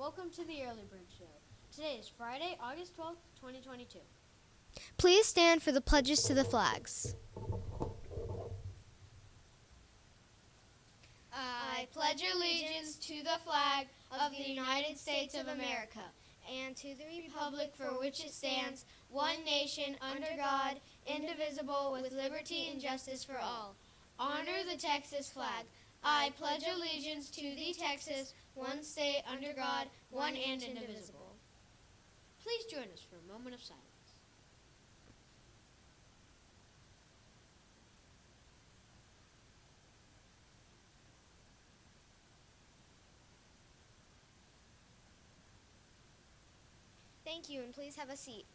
welcome to the Early Bird Show. Today is Friday, August 12th, 2022. Please stand for the pledges to the flags. I pledge allegiance to the flag of the United States of America And to the republic for which it stands, one nation, under God, indivisible, with liberty and justice for all. Honor the Texas flag. I pledge allegiance to the Texas, one state, under God, one and indivisible. Please join us for a moment of silence. Thank you, and please have a seat.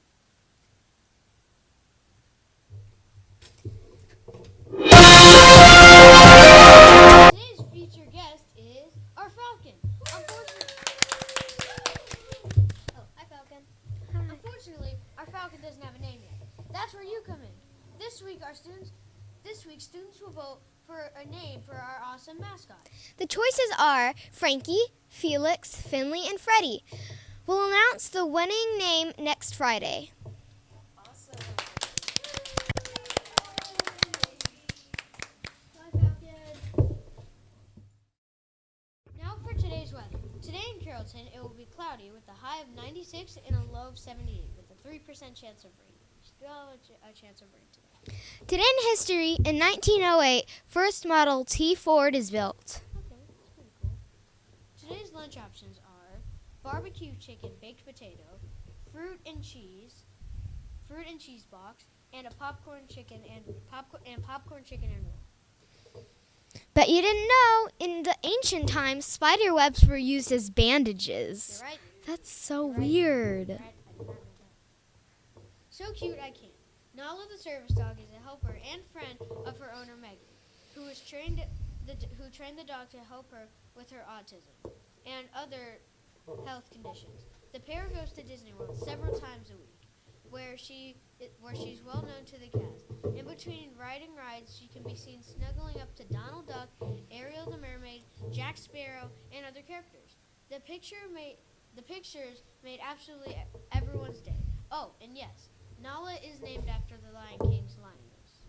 Today's featured guest is our Falcon. Hi, Falcon. Unfortunately, our Falcon doesn't have a name yet. That's where you come in. This week, students will vote for a name for our awesome mascot. The choices are Frankie, Felix, Finley, and Freddie. We'll announce the winning name next Friday. Awesome. Bye, Falcon. Now for today's weather. Today in Carrollton, it will be cloudy with a high of 96 and a low of 78 with a 3% chance of rain. Still have a chance of rain today. Today in history, in 1908, first Model T Ford is built. Okay, that's pretty cool. Today's lunch options are barbecue chicken baked potato, fruit and cheese box, and a popcorn chicken and roll. But you didn't know, in the ancient times, spider webs were used as bandages. You're right. That's so Right. weird. Right, I did not know that. So cute I can't. Nala the service dog is a helper and friend of her owner Megan, who trained the dog to help her with her autism and other health conditions. The pair goes to Disney World several times a week, where she's well known to the cast. In between riding rides, she can be seen snuggling up to Donald Duck, Ariel the Mermaid, Jack Sparrow, and other characters. The pictures made absolutely everyone's day. Oh, and yes, Nala is named after the Lion King's lioness.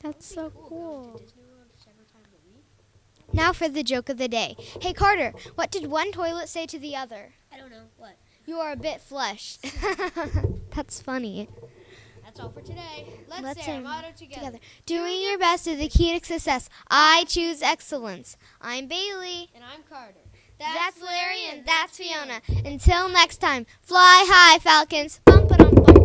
That's so Going cool. to Disney World several times a week. Now for the joke of the day. Hey, Carter, what did one toilet say to the other? I don't know what. You are a bit flushed. That's funny. That's all for today. Let's Let's say our say motto together. Doing your best is the key to success. I choose excellence. I'm Bailey. And I'm Carter. That's Larry, and that's Fiona. Until next time, fly high, Falcons. Bum, ba-dum, bum.